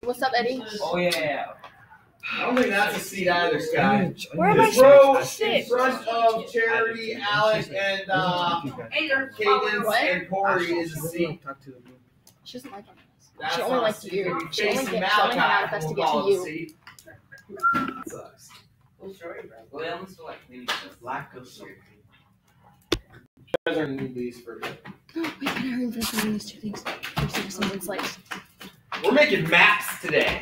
What's up, Eddie? Oh yeah. I don't think that's a seat either, Sky. Where am I This row supposed to sit? in front of Charity, Alec, and Cadence and Corey is a seat. She doesn't like us. That's She only not a likes seat. you. You're She only facing hang out with Malachi, us to we'll get to call it a you. seat. That sucks. Well, they almost feel like cleaning stuff. Black goes so. You guys are gonna need these for. Wait, can I hurry and finish doing these two things? There's something sliced. We're making maps today.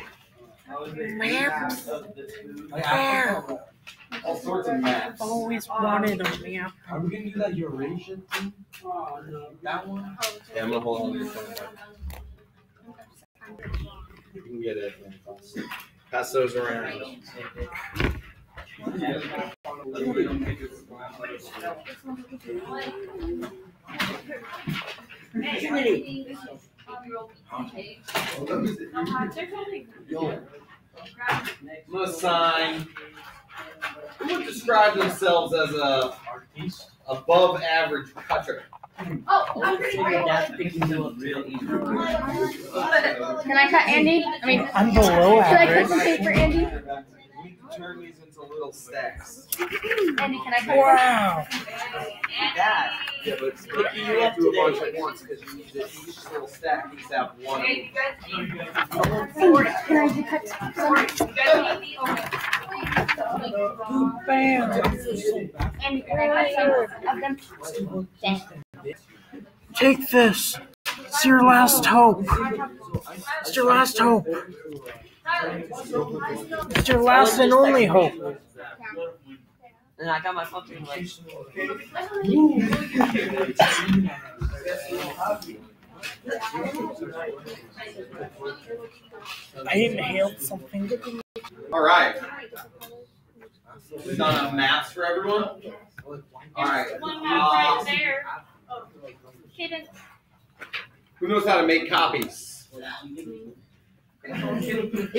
Maps? All sorts of maps. I've always wanted a map. Are we gonna do that Eurasian thing? That one? Yeah, I'm gonna hold on to your phone. You can get it. Pass those around. I'm gonna sign. Who would describe themselves as a above average cutter? Oh, I'm pretty great. Can I cut Andy? I mean, I'm below can I cut average. some paper, Andy? We can turn these into little stacks. Andy, can I cut Wow. That. Yeah, but picking you up to a bunch at once because each little stack needs to have one. Andy, can I cut some? Bam. Andy, can I cut some of them? Dang. Take this. It's your last hope. It's your last hope. It's your last and only hope. And I got my fucking like. I inhaled something. All right. We've done enough maps for everyone. All right. One map right there. Kitten. Who knows how to make copies? You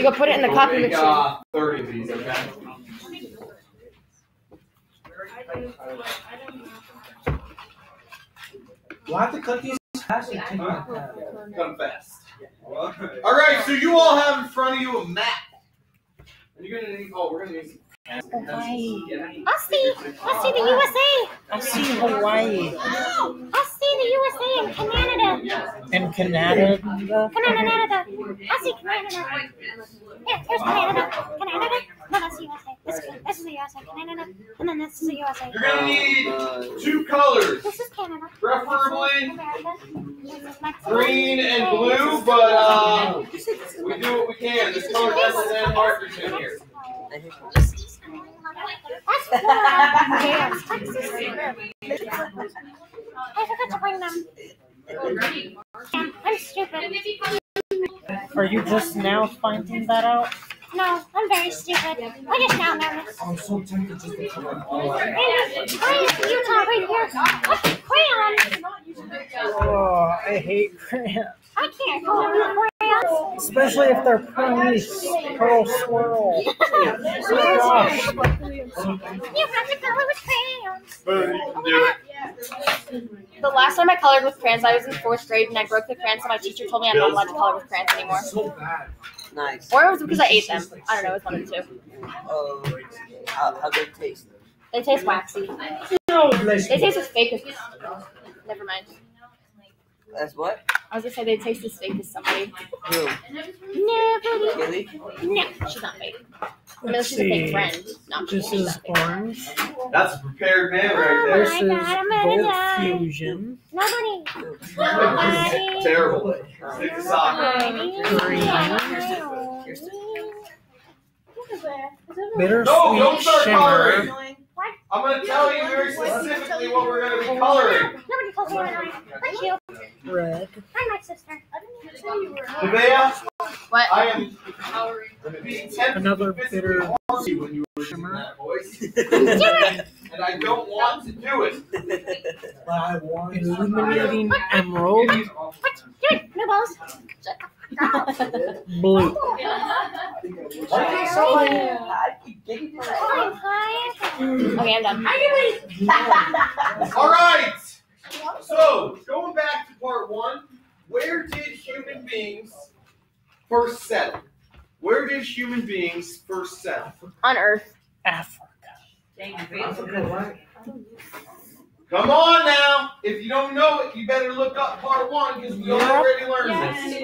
go put it in the We'll copy make, machine. 30 of these, okay? We'll have to cut these fast and take my time. Come fast. All right, so you all have in front of you a map. And you're gonna need. Oh, we're gonna need some. Hawaii. I see the USA. I see Hawaii. I see the USA and Canada. And Canada. Canada. I see Canada. Yeah, here's Canada. Canada. No, that's the USA. This is the USA. Canada. And then this is the USA. You're gonna need 2 colors, This is Canada. preferably America. This is Mexico. green and blue, but we do what we can. There's color pencils and markers in here. That's Florida. Texas. I forgot to bring them. Yeah, I'm stupid. Are you just now finding that out? No, I'm very stupid. I just now noticed. I'm so tempted just to come on. Why is Utah right here? Crayons. Oh, I hate crayons. I can't color with crayons. Especially if they're pearl swirl. Oh gosh. You have to color with crayons. Do it. The last time I colored with crayons, I was in 4th grade and I broke the crayons, so my teacher told me I'm not allowed to color with crayons anymore. So bad. Nice. Or it was because I ate them. I don't know, it's one of the two. How they taste? They taste waxy. No, bless They you. taste as fake as. Never mind. That's what? I was gonna say they taste as fake as somebody. Who? Nobody. Kelly? No, she's not fake. I mean, Let's she's a fake see. friend. No, This she's is not fake. orange. That's a prepared man right Oh This there. is my God, I'm gonna gold die. fusion. Nobody. Nobody. Terrible. Stick the sock. Bittersweet No, don't start shimmer. coloring. I'm gonna tell you very specifically what we're gonna be coloring. Nobody calls me annoying. Thank you. Red. I'm my sister. Nevaeh, What? I am being tempted Another to physically bitter harm you when you were using shimmer. that voice, Do it. and I don't want to do it. But I want Illuminating emerald. Do it. No balls. Blue. Why can't somebody? I'm high. Okay, I'm done. All right. So going back to part 1, where did human beings first settle? Where did human beings first settle? On Earth. Africa. Come on now. If you don't know it, you better look up part 1 because we already learned this.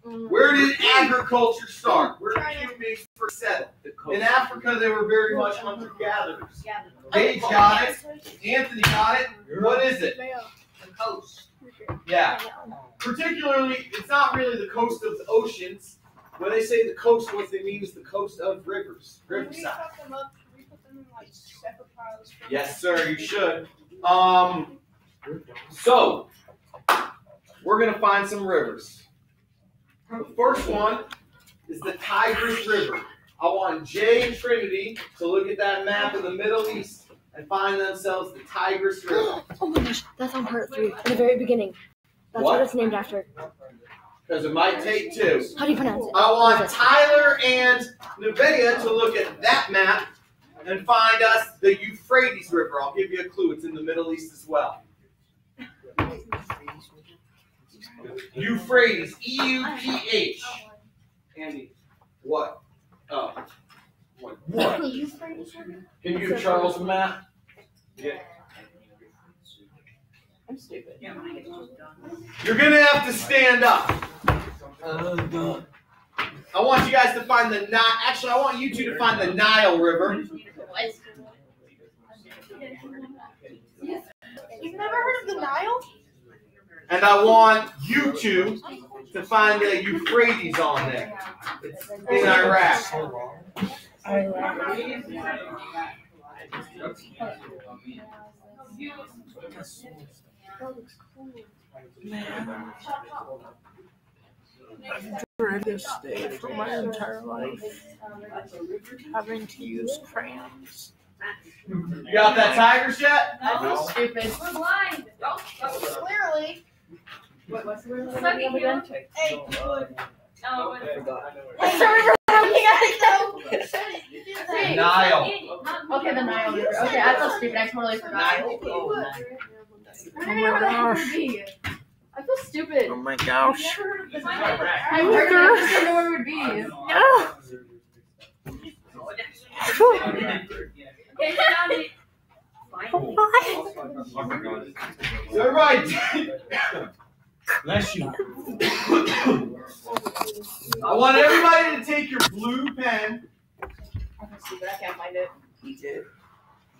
Where did agriculture start? Where did human beings first settle? In Africa, they were very much hunter-gatherers. Paige got it. Anthony got it. What is it? The coast. Yeah. Particularly, it's not really the coast of the oceans. When they say the coast, what they mean is the coast of rivers. Riverside. Yes, sir, you should. So, we're going to find some rivers. The first one is the Tigris River. I want Jay and Trinity to look at that map of the Middle East and find themselves the Tigris River. Oh my gosh, that's on part 3, in the very beginning. That's what it's named after. Because it might take 2. How do you pronounce it? I want Tyler and Nevaeh to look at that map and find us the Euphrates River. I'll give you a clue. It's in the Middle East as well. Euphrates. E-U-P-H. Andy. What? Oh. What? What? Can you give Charles a map? Yeah. I'm stupid. You're going to have to stand up. I want you guys to find the Nile. Actually, I want you two to find the Nile River. You've never heard of the Nile? And I want you two to find the Euphrates on there. It's in Iraq. I've dreaded this day for my entire life. Having to use crayons. You got that Tigers yet? I feel stupid. We're blind. Clearly. What's the word? Hey. Oh, Nile. Okay, the Nile River. Okay, I feel stupid. I totally forgot. Oh my gosh. I feel stupid. Oh my gosh. I didn't know where it would be. Yeah. So everybody, Bless you. I want everybody to take your blue pen. I feel stupid. I can't find it.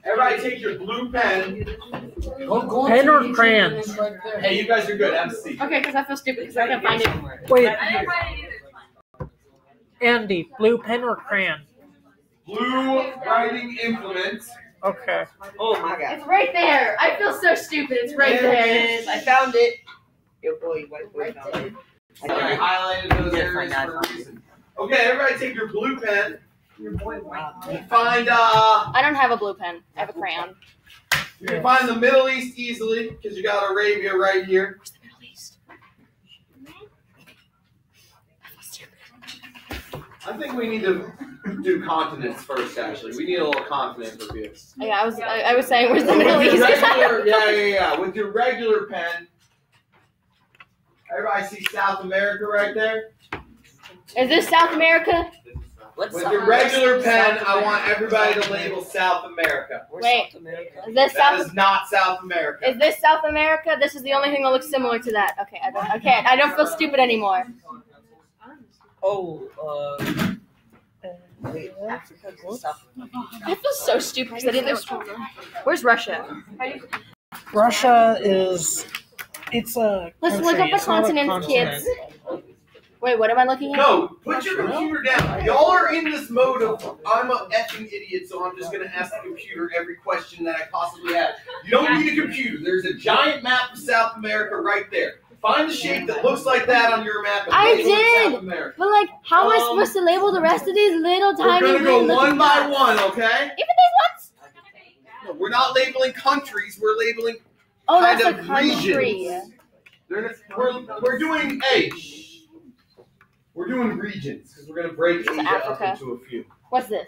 Everybody take your blue pen. Pen or crayons? Hey, you guys are good. Have a seat. Okay, because I feel stupid because I can't find it. Wait, I didn't find it either. Andy, blue pen or crayon? Blue writing implement. Okay. Oh my god. It's right there. I feel so stupid. It's right There there. it is. I found it. Your boy, white boy found it. I highlighted those areas for a reason. Okay, everybody take your blue pen. Your boy, white boy. Find I don't have a blue pen. I have a crayon. you can find the Middle East easily because you got Arabia right here. Where's the Middle East? I feel stupid. I think we need to do continents first. Actually, we need a little continent review. Yeah, I was saying, where's the Middle With East? your regular, yeah. With your regular pen, everybody see South America right there? Is this South America? What's With South your regular America? pen, South I want America. everybody to label South America. Where's Wait. South America? Is this That South? is not South America. Is this South America? This is the only thing that looks similar to that. Okay, I don't feel stupid anymore. Oh, wait, Africa goes South America. I feel so stupid because I didn't know. Where's Russia? Russia is. It's a. Let's look country. up the It's not a continents, continent. kids. Wait, what am I looking at? No, put your computer down. Y'all are in this mode of, I'm a effing idiot, so I'm just going to ask the computer every question that I possibly have. You don't need a computer. There's a giant map of South America right there. Find the shape that looks like that on your map and I label it did. South America. But like, how am I supposed to label the rest of these little We're tiny? going to go little one by dots? one, okay? Even these ones? No, we're not labeling countries. We're labeling Oh, kind that's a of country. regions. We're doing We're doing regions because we're going to break This is Asia Africa. up into a few. What's this?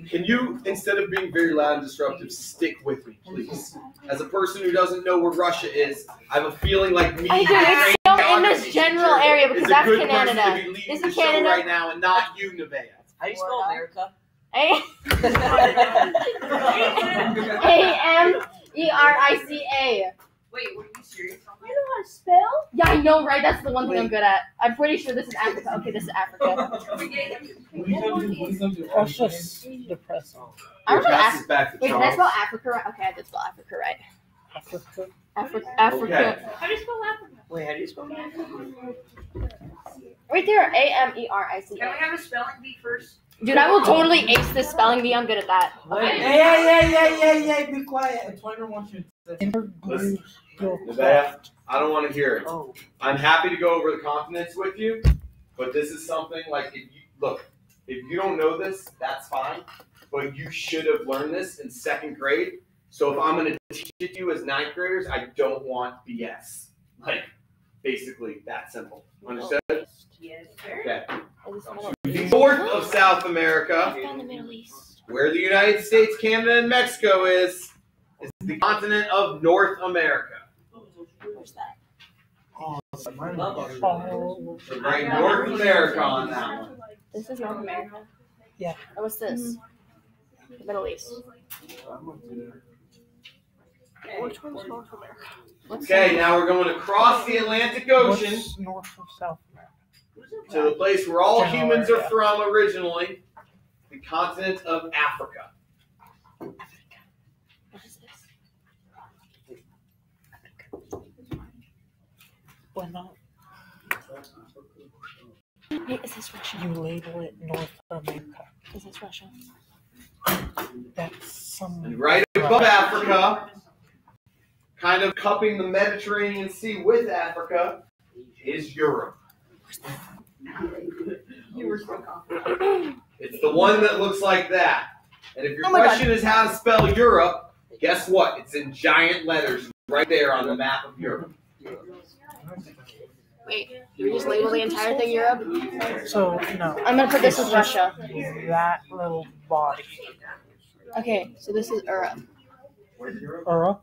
Can you, instead of being very loud and disruptive, stick with me, please? As a person who doesn't know where Russia is, I have a feeling like me. I do. It's so talking this to general teacher area because is a that's good person to Canada. be leading This the is show Canada. right now, and not you, Nevaeh. How do you spell America? A-M-E-R-I-C-A. Wait, were you serious? You know how to spell? Yeah, I know, right? That's the one thing I'm good at. I'm pretty sure this is Africa. Okay, this is Africa. That's just depressing. I was gonna Pass ask. this back to Wait, did I Charles. spell Africa right? Okay, I did spell Africa right. Africa. Africa. How do you spell Africa? Wait, how do you spell America? Right there, Can we A-M-E-R-I-C-A. have a spelling bee first? Dude, I will totally ace this spelling bee. I'm good at that. Hey, be quiet. Twiner wants you to say. Listen, Nevaeh, I don't want to hear it. Oh. I'm happy to go over the continents with you, but this is something like if you don't know this, that's fine. But you should have learned this in 2nd grade. So if I'm going to teach it to you as 9th graders, I don't want BS. Like, basically that simple. Understood? Yes, Okay. North of South America, Found the Middle East. where the United States, Canada, and Mexico is the continent of North America. Where's that? Oh, Right, North America on that one. This is North America. Yeah. And what's this? The Middle East. Which one's North America? Okay, now we're going across the Atlantic Ocean What's North of South America? to the place where all General humans are area. from originally, the continent of Africa. What is this? Well, not. Wait, is this Russia? You label it North America. Is this Russia? That's some. And right above Africa, kind of cupping the Mediterranean Sea with Africa, is Europe. You were so confident. It's the one that looks like that. And if your Oh my God. question is how to spell Europe, guess what? It's in giant letters right there on the map of Europe. Wait, did we just label the entire thing Europe? So, no. I'm gonna put this as Russia. That little body. Okay, so this is Europe. Ura?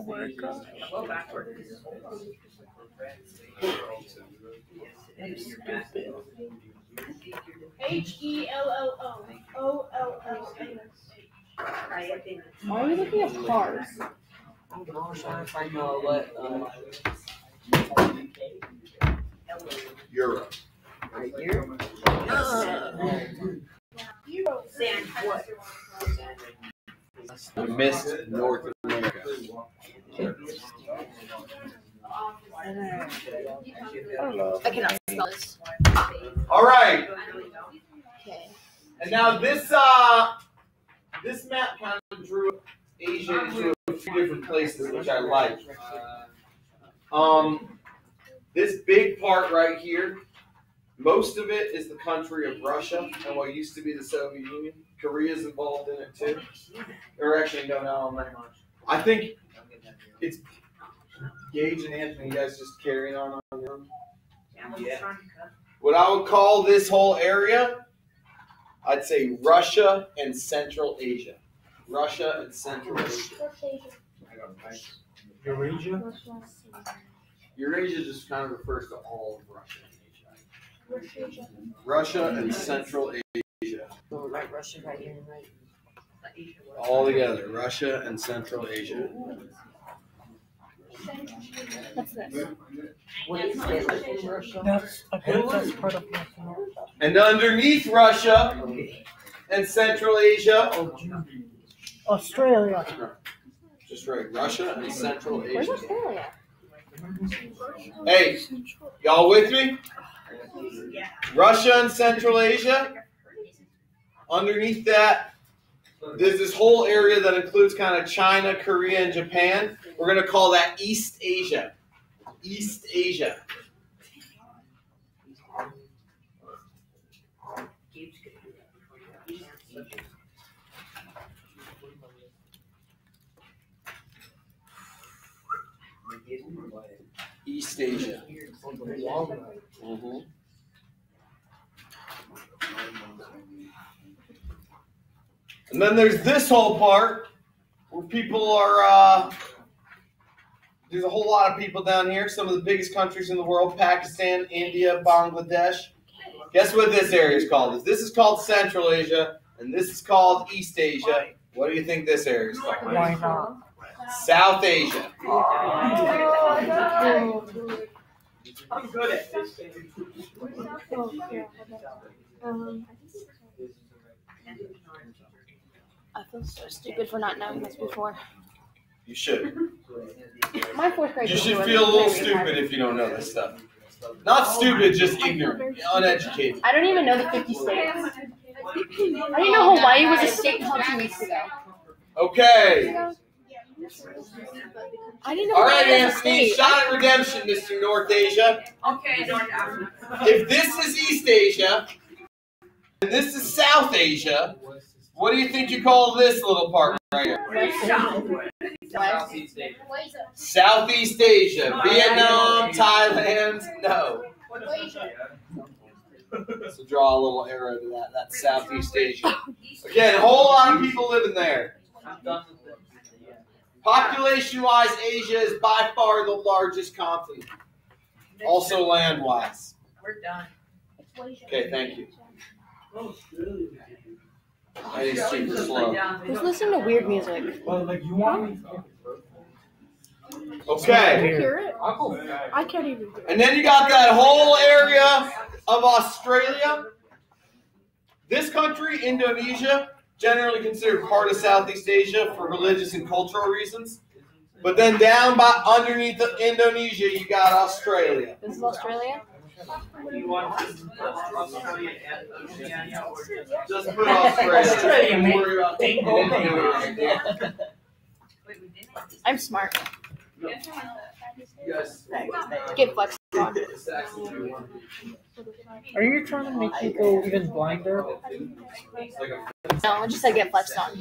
America? Why are we looking at cars? I'm trying to find what. Europe. Right here? We missed North America. I cannot spell this. All right. Okay. And now this map kind of drew Asia into a few different places, which I like. This big part right here, most of it is the country of Russia and what used to be the Soviet Union. Korea's involved in it too. Or actually, no. I think it's Gage and Anthony. You guys just carrying on your own. Yeah. What I would call this whole area, I'd say Russia and Central Asia. Russia and Central Asia. Eurasia? Eurasia just kind of refers to all of Russia and Asia. Russia and Central Asia. So, right, Russia, right here, right? All together. Russia and Central Asia. What's this? What is it? Russia? That's, I think that's part of North America. And underneath Russia and Central Asia, Australia. just right, Russia and Central Where's Asia. Australia? Hey, y'all with me? Russia and Central Asia. Underneath that, there's this whole area that includes kind of China, Korea, and Japan. We're going to call that East Asia. East Asia. East Asia. And then there's this whole part where people are, there's a whole lot of people down here. Some of the biggest countries in the world, Pakistan, India, Bangladesh. Guess what this area is called? This is called Central Asia, and this is called East Asia. What do you think this area is called? Why not? South Asia. I'm good at this. I feel so stupid for not knowing this before. You should. My fourth grade. You teacher should was feel a little very stupid hard. if you don't know this stuff. Not stupid, just ignorant, uneducated. I don't even know the 50 states. I didn't know Hawaii was a state until 2 weeks ago. Okay. I didn't know All Hawaii right, was a Anthony. state. Shot at redemption, Mr. North Asia. Okay, North Africa. If this is East Asia, and this is South Asia, what do you think you call this little part right here? Southeast Asia. Vietnam, Thailand, no. So draw a little arrow to that. That's Southeast Asia. Again, a whole lot of people living there. Population-wise, Asia is by far the largest continent. Also land-wise. We're done. Okay, thank you. That is super slow. Who's listening to weird music? Well, like you want me? Okay. Here. I can't even do it. And then you got that whole area of Australia. This country, Indonesia, generally considered part of Southeast Asia for religious and cultural reasons. But then down by underneath Indonesia, you got Australia. This is Australia? You want Australia and Oceania or Just put Australia. Don't worry about Wait, we didn't. I'm smart. You guys, Get flexed on. Are you trying to make me go even blinder? No, I just said get flexed on.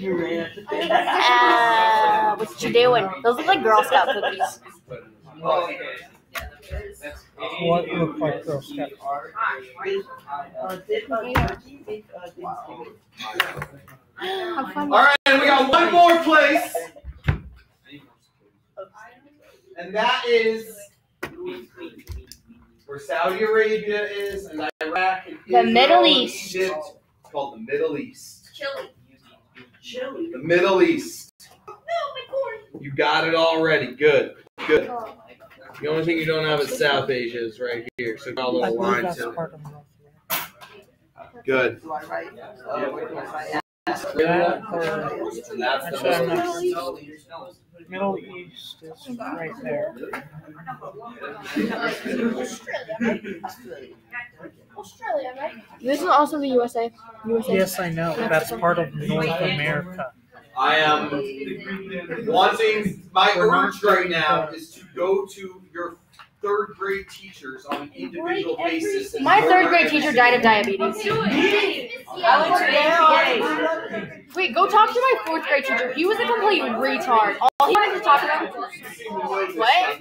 What you doing? Those look like Girl Scout cookies. What look like Girl Scout? All right, and we got one more place, and that is where Saudi Arabia is, and Iraq, and The Israel, Middle and East. Egypt. It's called the Middle East. Chili. The Middle East. You got it already. Good. Good. The only thing you don't have is South Asia is right here. So got a I little believe line that's to it. part of North America. Good. That or And that's the Actually, I'm Middle not East. Middle East is right there. Australia, right? This is also the USA. Yes, I know. That's part of North America. I am wanting, my urge right now is to go to your third grade teachers on an individual basis. and My learn third grade their teacher died of diabetes. Wait, go talk to my fourth grade teacher. He was a complete retard. All he wanted to talk about what?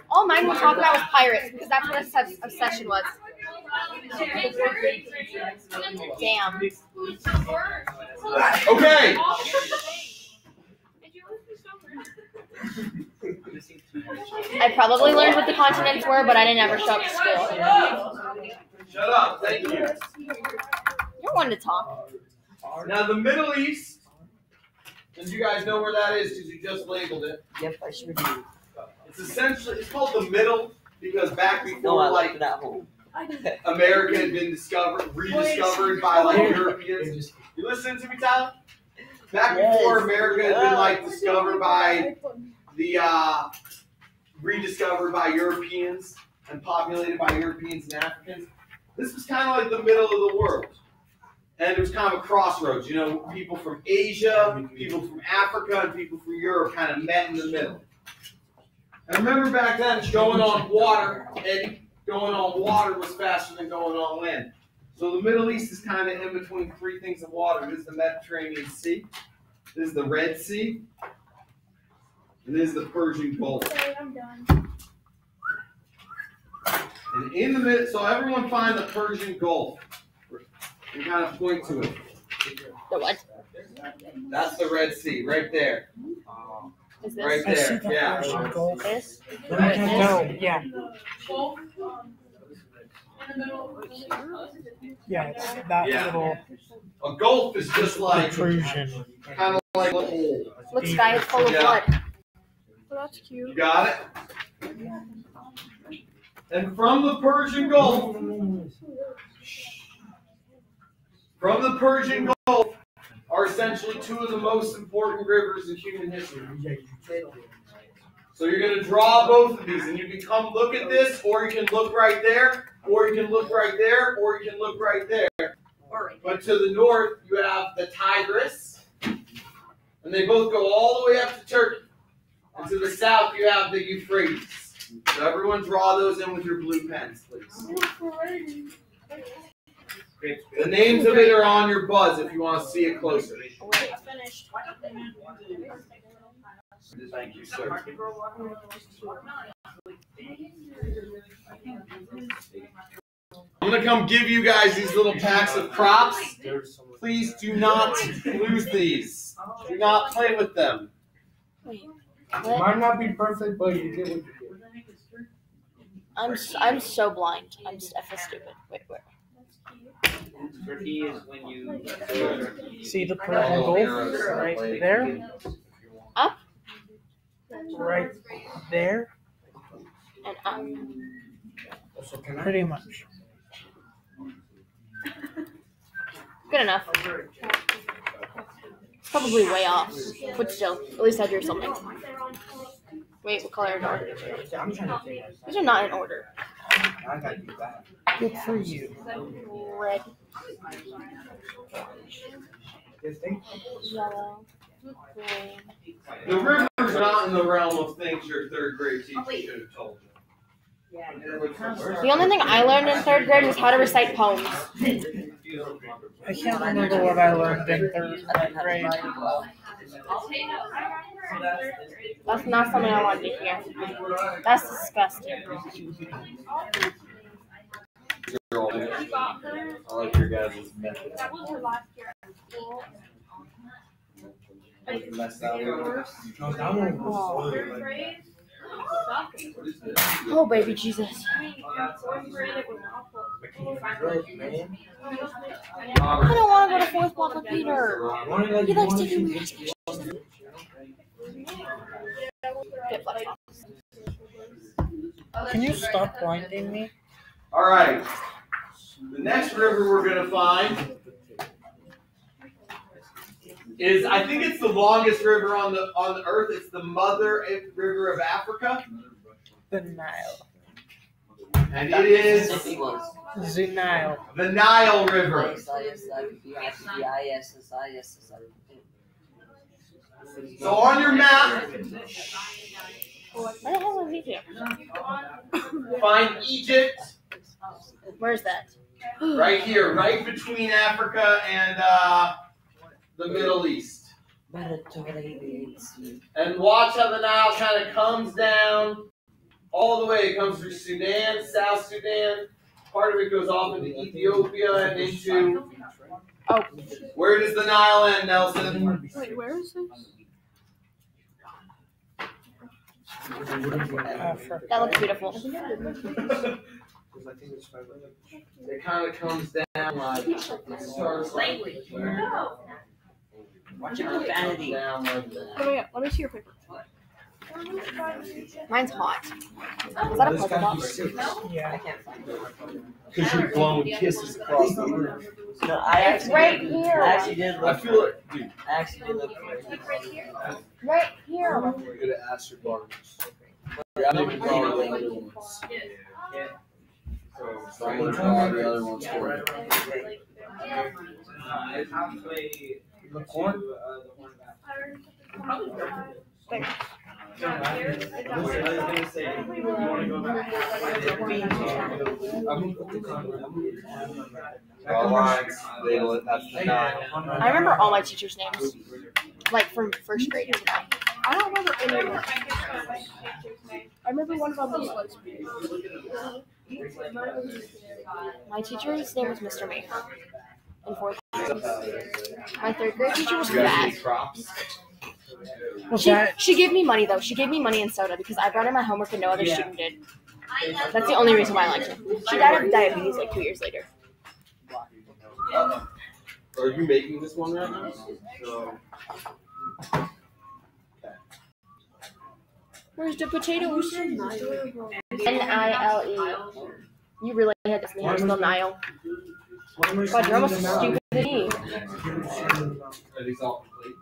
All mine would talk about was pirates because that's what his obsession was. Damn. Okay. I probably learned what the continents were, but I didn't ever show up to school. Shut up. Thank you. You're one to talk. Now the Middle East, and you guys know where that is because you just labeled it. Yep, I sure do. It's essentially, it's called the Middle because back No, before I like like that home. America had been rediscovered by like Europeans. You listening to me, Tyler? Back before America had been like discovered by the rediscovered by Europeans and populated by Europeans and Africans. This was kind of like the middle of the world. And it was kind of a crossroads. You know, people from Asia, people from Africa, and people from Europe kind of met in the middle. And remember back then, going on water, and going on water was faster than going on land. So the Middle East is kind of in between three things of water. This is the Mediterranean Sea. This is the Red Sea. And this is the Persian Gulf. I'm done. And in the middle, so everyone find the Persian Gulf. And kind of point to it. The what? That's the Red Sea, right there. Is Right this? I see there, the yeah. Persian Gulf. This? No, yeah. Yeah, it's that Yeah. little A gulf is just like protrusion. kind of like a hole. Look, Sky is full of Yeah. blood. Oh, that's cute. You got it? And from the Persian Gulf, are essentially two of the most important rivers in human history. So you're going to draw both of these, and you can come look at this, or you can look right there, or you can look right there, or you can look right there. But to the north, you have the Tigris, and they both go all the way up to Turkey. And to the south, you have the Euphrates. So everyone draw those in with your blue pens, please. The names of it are on your buzz if you want to see it closer. Thank you, sir. I'm going to come give you guys these little packs of props. Please do not lose these. Do not play with them. Might not be perfect, but you get what you get. I'm so blind. I feel stupid. Wait, where? Turkey is when you. See the Persian Gulf right there? Up? Right there? And up. Pretty much. Good enough. It's probably way off. But still, at least I drew something. Wait, what color are they? These are not in order. I got you back. Good for you. Red, Yellow. green. The rivers are not in the realm of things your third grade teacher should have told you. The only thing I learned in third grade was how to recite poems. I can't remember what I learned in third grade. That's not something I wanted to hear. That's disgusting. I like your guys' method. Oh, baby Jesus. I don't want to go to fourth block with Peter. He likes taking weird sketches. Can you stop blinding me? All right. The next river we're going to find is, I think it's the longest river on the earth. It's the Mother River of Africa. The Nile. And it is The Nile. the Nile River. So on your map, Where the hell is Egypt? find Egypt Where's that? right here, right between Africa and the Middle East. And watch how the Nile kind of comes down all the way. It comes through Sudan, South Sudan. Part of it goes off into Ethiopia and into... Oh. Where does the Nile end, Nelson? Wait, where is this? That looks beautiful. It kind of comes down like... It starts like... Watch your profanity. Down like that. Let me see your paper. Mine's hot. Is that a puzzle box? Yeah. Because you're blowing kisses across the room. No, It's right here. I actually did I look. feel like, dude, I actually did look. Right here. we're gonna ask your partners. I didn't draw the other ones. So I'm gonna draw the other ones for you. It's halfway The corn? to the horn back. Thanks. I was gonna say, you wanna go back? Draw lines. That's the Nile. I remember all my teachers' names. Like from first grade to now. I don't remember any of them. I remember one of them was lesbian. My teacher's name was Mr. Maher in fourth grade. My third grade teacher was You guys fat. need props? What's that? She gave me money though. She gave me money and soda because I brought in my homework and no other student did. That's the only reason why I liked her. She died of diabetes like 2 years later. Are you making this one right now? Where's the potatoes? Nile. You really had this name spelled Nile. God, you're almost as stupid than me. Are these all complete?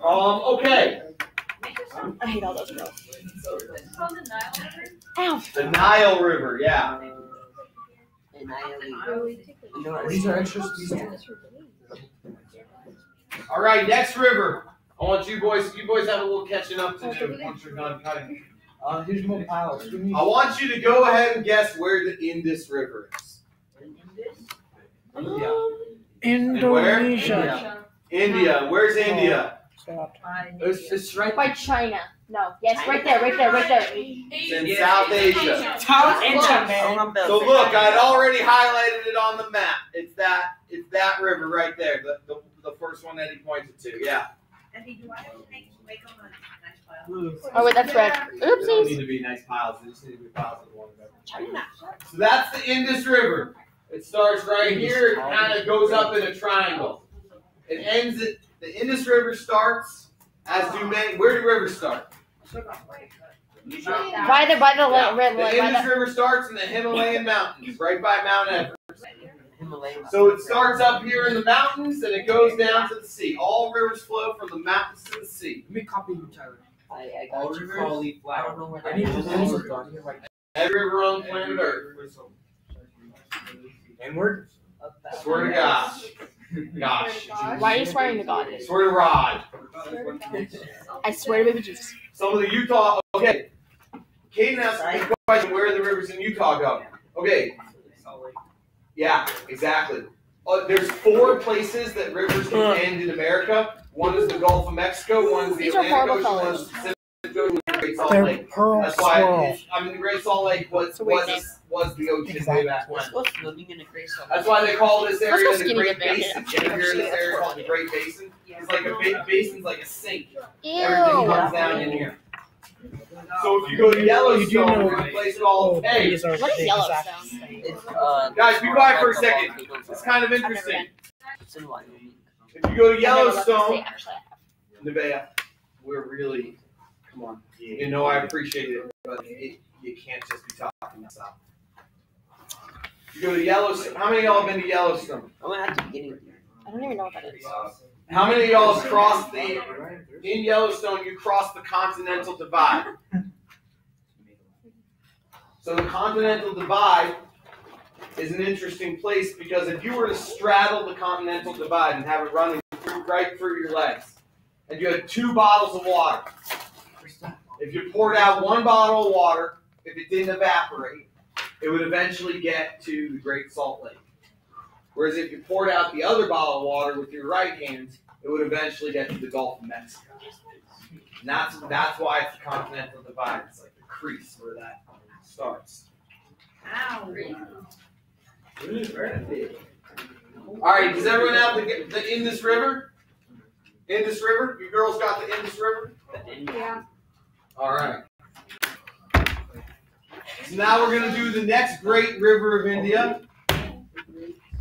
Okay. I hate all those girls. Ow. The Nile River, yeah. These are extras. All right, next river. I want you boys have a little catching up to do once you're done cutting. Here's more piles. I want you to go ahead and guess where the Indus River is. Indonesia. India. Where's India? It's right By China. No. Yes, right there. It's in South Asia. South Asia, man. So look, I'd already highlighted it on the map. It's that river right there. The first one that he pointed to. Yeah. Oh wait, that's red. They don't need Oopsies. to be nice piles. They just need to be piles of one another. China. So that's the Indus River. It starts right here. It kind of goes up in a triangle. It ends at the Indus River starts as do many. Where do rivers start? By the red The Indus River starts in the Himalayan mountains, right by Mount Everest. So it starts up here in the mountains and it goes down to the sea. All rivers flow from the mountains to the sea. Let me copy you, Tyler. I got you. I don't know where I need to that lose is. it on here right Every river on planet Earth. N-word? Swear to God. Gosh. Why are you swearing to God? Swear to Rod. I swear to baby Jesus. Some of the Utah. Okay. Caden asked me a question: where the rivers in Utah go? Okay. Yeah, exactly. There's 4 places that rivers can end in America. One is the Gulf of Mexico. One is the These are Atlantic horrible Ocean. One is the Pacific Ocean. One is the Great Salt They're Lake. pearl That's why swirl. the Great Salt Lake was the ocean way back when. What's living in a gray zone? That's why they call this Let's area go the skinny Great dip, man. Basin. You ever hear this area called the Great Basin? It's like a big basin's like a sink. Ew. Everything comes down in here. So if you go to Yellowstone, know- there's a place called, hey, These are What is the Yellowstone? It's, guys, be quiet for a second. It's kind of interesting. It's in Wyoming. If you go to I've never left the state, Yellowstone, actually, I have. Nevaeh, we're really, come on. You know I appreciate it, but you can't just be talking this out. You go to Yellowstone. How many of y'all have been to Yellowstone? I'm gonna have to be getting there. I don't even know what that is. How many of y'all have crossed in Yellowstone, you crossed the Continental Divide? So the Continental Divide is an interesting place because if you were to straddle the Continental Divide and have it running right through your legs, and you had 2 bottles of water, if you poured out 1 bottle of water, if it didn't evaporate, it would eventually get to the Great Salt Lake. Whereas if you poured out the other bottle of water with your right hand, it would eventually get to the Gulf of Mexico. And that's why it's the Continental Divide. It's like the crease where that starts. All right, does everyone have the Indus River? Indus River? You girls got the Indus River? Yeah. All right. So now we're going to do the next great river of India,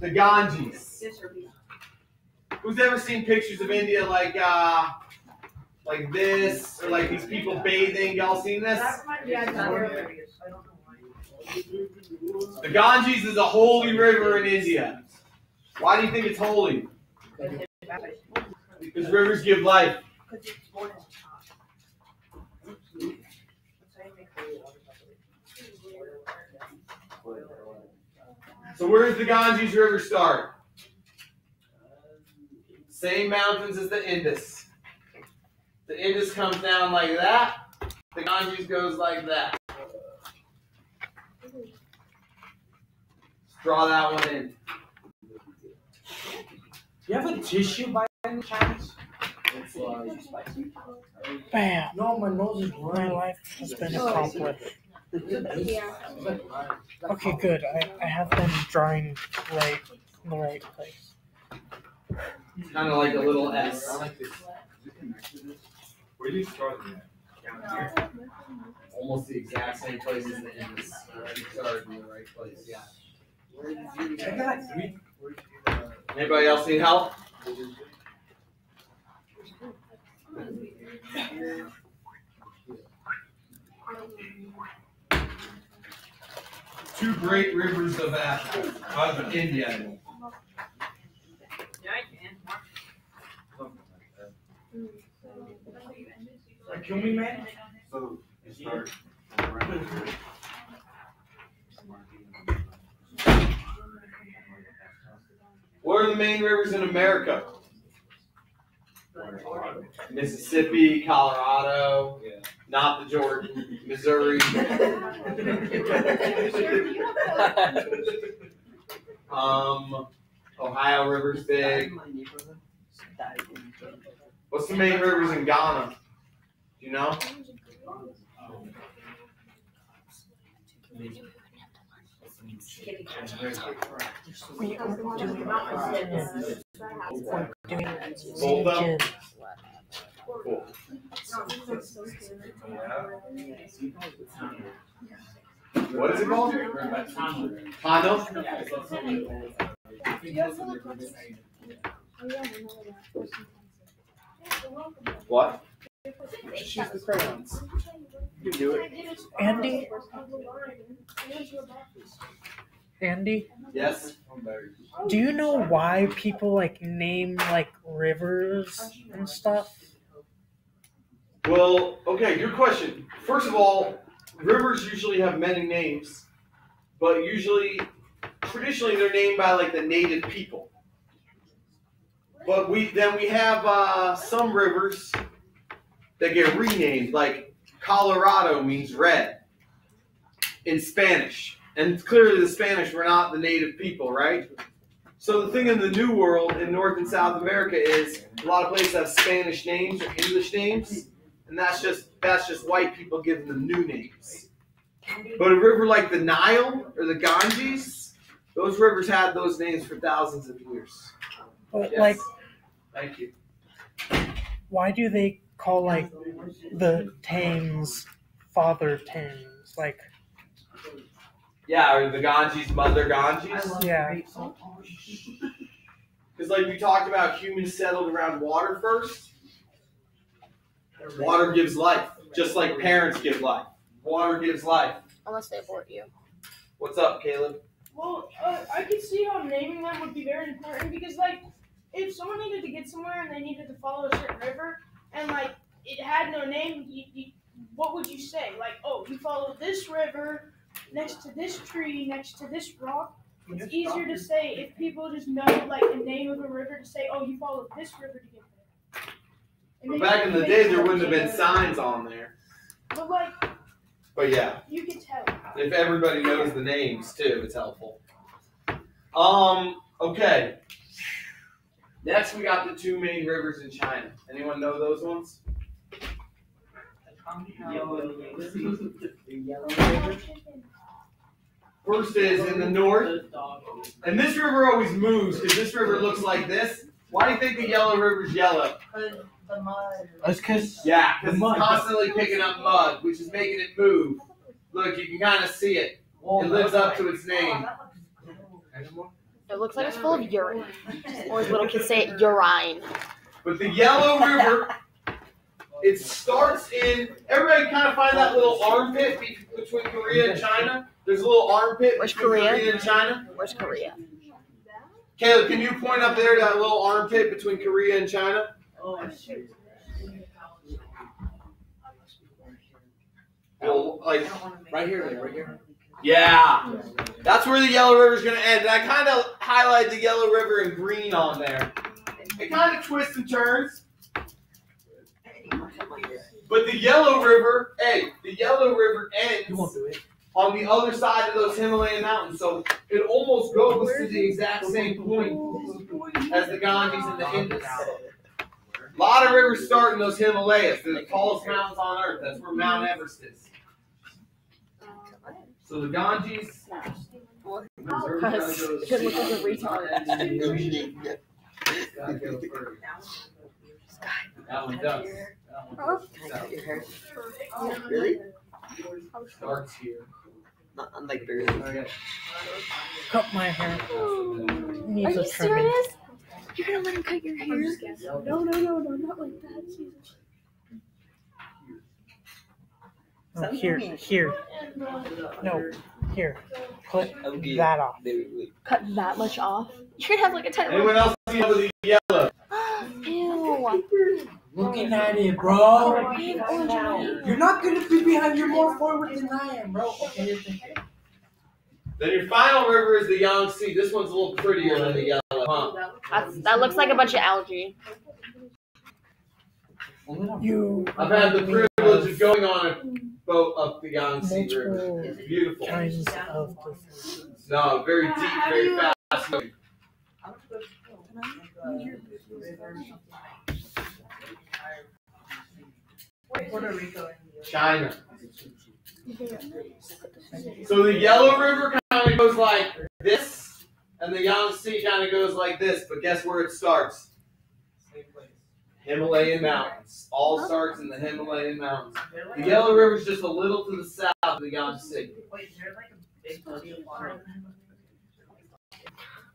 the Ganges. Who's ever seen pictures of India like this, or like these people bathing? Y'all seen this? The Ganges is a holy river in India. Why do you think it's holy? Because rivers give life. So where does the Ganges River start? Same mountains as the Indus. The Indus comes down like that. The Ganges goes like that. Let's draw that one in. You have a tissue by any chance? Bam. No, my nose is My running. life has been accomplished. Okay, good. I have them drawing right in the right place. Kind of like a little S. Where do you start that? Down here? Almost the exact same place as the N. You started in the right place, yeah. Anybody else need help? Two great rivers of Africa, of India. Yeah, I can. Kill me, man. So you start around. What are the main rivers in America? Mississippi, Colorado, not the Jordan, Missouri. Ohio River's big. What's the main rivers in Ghana? Do you know? We are doing Hold up. regions. Cool. What is it called? Tano? What? Just use the crayons. You can do it. Andy, Yes. do you know why people like name like rivers and stuff? Well, okay, good question. First of all, rivers usually have many names, but traditionally they're named by like the native people. But we have some rivers that get renamed, like Colorado means red in Spanish. And clearly the Spanish were not the native people, right? So the thing in the New World in North and South America is a lot of places have Spanish names or English names, and that's just white people giving them new names. But a river like the Nile or the Ganges, those rivers had those names for thousands of years. But Yes. like, Thank you. why do they call like the Thames Father Thames? Like, Yeah, or the Ganges, Mother Ganges. yeah. Because like we talked about, humans settled around water first. Water gives life, just like parents give life. Water gives life. Unless they abort you. What's up, Caleb? Well, I could see how naming them would be very important because, like, if someone needed to get somewhere and they needed to follow a certain river and, like, it had no name, what would you say? Like, oh, you follow this river next to this tree, next to this rock. It's easier to say if people just know, like, the name of a river to say, oh, you follow this river to get there. But back in the day, there wouldn't have been signs on there. But, like, But yeah, you could tell. if everybody knows the names too, it's helpful. Okay. Next, we got the two main rivers in China. Anyone know those ones? First is in the north, and this river always moves because this river looks like this. Why do you think the Yellow River's yellow? The mud. That's because Yeah, because it's constantly picking up mud, which is making it move. Look, you can kind of see it. It lives up to its name. It looks like it's full of urine. Or as little kids say it, urine. But the Yellow River, it starts in, everybody kind of find that little armpit between Korea and China? There's a little armpit Where's between Korea? Korea and China. Where's Korea? Caleb, can you point up there to that little armpit between Korea and China? Well, like, right here, right here. yeah. That's where the Yellow River is going to end. And I kind of highlight the Yellow River in green on there. It kind of twists and turns. But the Yellow River, the Yellow River ends on the other side of those Himalayan mountains. So it almost goes to the exact same point as the Ganges and the Indus. A lot of rivers start in those Himalayas. They're the tallest mountains on Earth. That's where Mount Everest is. So the Ganges. Because it could look like a retard. That one does. Really? Starts here. Not unlike barely. Okay. Cut my hair. Are Needs you a trimming. serious? You're gonna let him cut your hair? No, not like that. No, here. No, here. Put Okay. that off. Wait. Cut that much off? You're gonna have like a 10. Anyone else see the yellow? Ew. Looking at it, bro. I have orange eye. You're not gonna be behind. You're more forward than I am, bro. Okay. Then your final river is the Yangtze. This one's a little prettier than the yellow, huh? That looks like a bunch of algae. I've had the privilege of going on a boat up the Yangtze River. Multiple It's beautiful. kinds of different. No, very deep, very fast moving. China. So the Yellow River kind of goes like this, and the Yangtze kind of goes like this. But guess where it starts? Himalayan mountains. All starts in the Himalayan mountains. The Yellow River is just a little to the south of the Yangtze.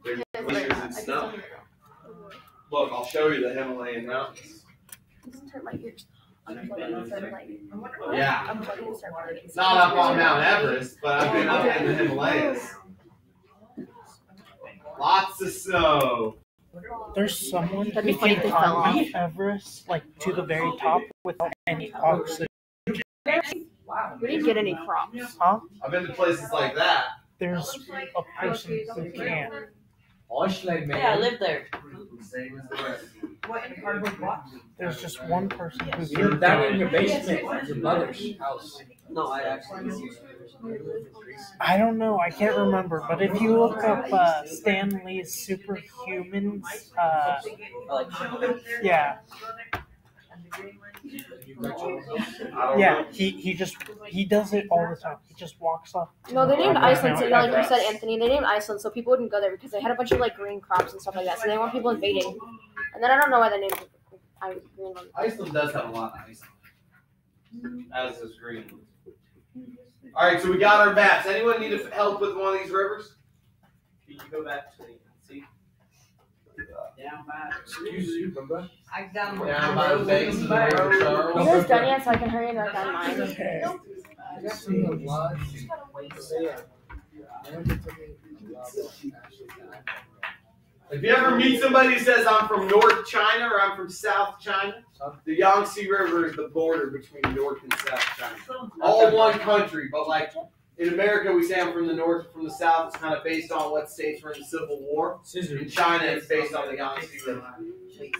There's glaciers and snow. Look, I'll show you the Himalayan mountains. Hurt my ears. Yeah. Not up on Mount Everest, but I've been up in the Himalayas. Lots of snow. There's someone That'd be who funny can if they fell climb Mount Everest like to the very top without any oxygen. We didn't get any crops. Huh? I've been to places like that. There's a person who can. Yeah, I live there. Same as the rest. There's just one person who You're can. down in your basement at your mother's house. No, I actually. I don't know. I can't remember. But if you look up Stan Lee's Superhumans, yeah, yeah, he does it all the time. He just walks up. No, they named Mount Iceland, so like you Everest. said, Anthony, they named Iceland so people wouldn't go there because they had a bunch of like green crops and stuff like that. So they want people invading. And then I don't know why they named it Greenland. Iceland does have a lot of ice, as does Greenland. All right, so we got our maps. Anyone need help with one of these rivers? Can you go back to the see? Down by. Excuse you, bro. I got my. Down by the banks of the River You Charles. guys done yet so I can hurry and write down mine? Okay. If you ever meet somebody who says I'm from North China or I'm from South China, the Yangtze River is the border between North and South China. All one country, but like in America we say I'm from the North, from the South. It's kind of based on what states were in the Civil War. In China, it's based on the Yangtze River.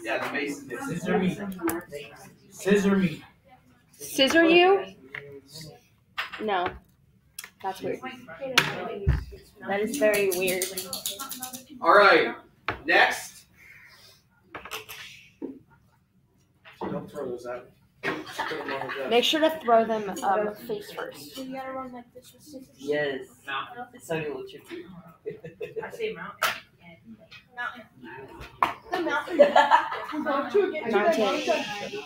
Yeah, the Mason did. Scissor me. Scissor me. Scissor you? No. That's weird. That is very weird. All right, next. Don't throw those out. Make sure to throw them face first. So you gotta run like this with scissors. Yes. It's not gonna look tricky. I say mountain. The mountain. We're going to get to that Mountain. mountain.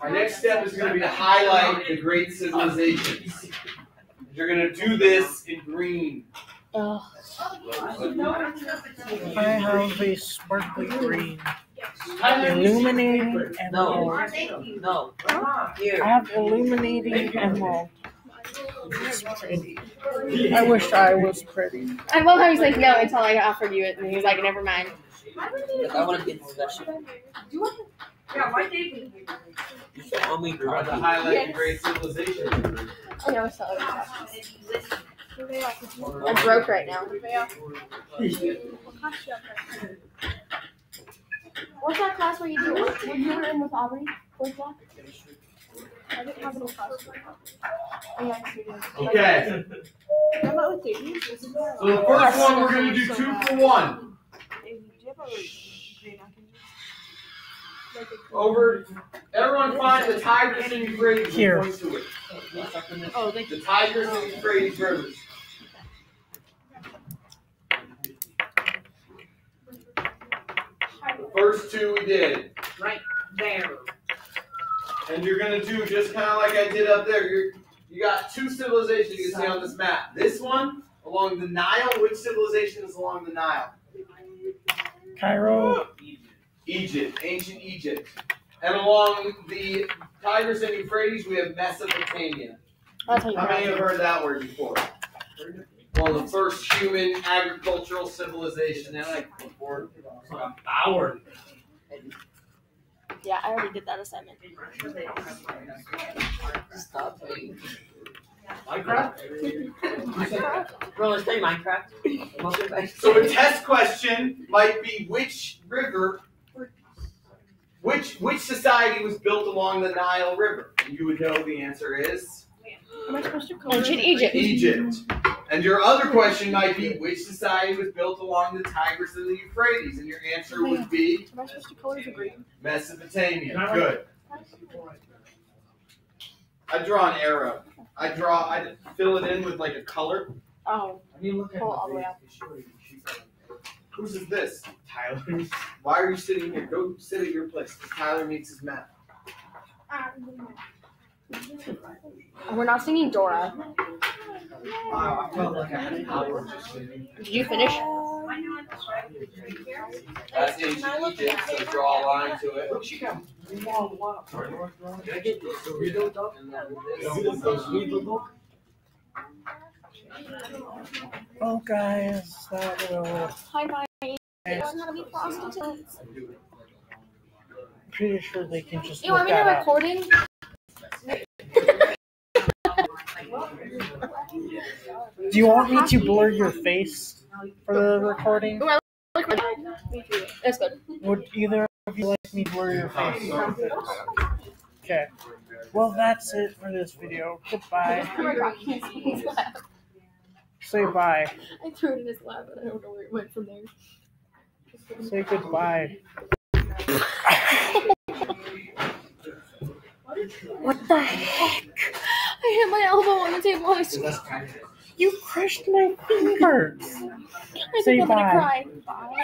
Our next step is going to be to highlight the great civilizations. You're going to do this in green. Ugh. I have a sparkly green, illuminating emerald. No. I Here. have illuminating emerald. It's pretty. I wish I was pretty. I love how he's like, no, until I offered you it, and he's like, never mind. I want to get discussion. You tell me, We're about to highlight the great civilizations. I know, so I'm broke right now. What's that class where you do? When you were in with Aubrey? Fourth block? I didn't have any class. Oh, yeah, I see you. Okay, How about with you? so the first one we're going to do 2 for 1. Do you have a green I can use? I can use. What kind of stuff? Oh, yeah, I see you. Not 2 against 2 against 2. Okay. Over. Everyone find the Tigris and Euphrates. Here. And point to it. Oh, thank The Tigris and Euphrates rivers. The first two we did. Right there. And you're gonna do just kind of like I did up there. You got two civilizations you can see on this map. This one along the Nile. Which civilization is along the Nile? Cairo. Egypt, ancient Egypt. And along the Tigris and Euphrates, we have Mesopotamia. That's how you How many have pronounce heard that word before? Well, the first human agricultural civilization. And like before, hour. it. Yeah, I already did that assignment. Stop playing. Minecraft? Bro, let's play Minecraft. Welcome back. So a test question might be which river, which society was built along the Nile River? And you would know the answer is Am I supposed to color Ancient it? Egypt. Egypt. And your other question might be which society was built along the Tigris and the Euphrates? And your answer would be Am I supposed to color the green? Mesopotamia. Good. I draw an arrow. I fill it in with like a color. Oh, I mean, look at pull all the way up. Whose is this? Tyler's. Why are you sitting here? Go sit at your place. Tyler needs his map. We're not singing Dora. I felt like I had an hour just sitting. Did you finish? That's ancient Egypt, so draw a line to it. Look, she got long walk. Did I get this? Burrito dog? Well, guys, that will. Hi, bye. Learn how to be prostitutes. Pretty sure they can just You look want me to that up. recording? Do you want me to blur your face for the recording? It's good. Would either of you like me to blur your face? Okay. Well, that's it for this video. Goodbye. Say bye. I threw it in his lap, but I don't know where it went from there. Say goodbye. What the heck? I hit my elbow on the table. I swear. You crushed my fingers. I Say think I'm gonna bye. cry. Bye.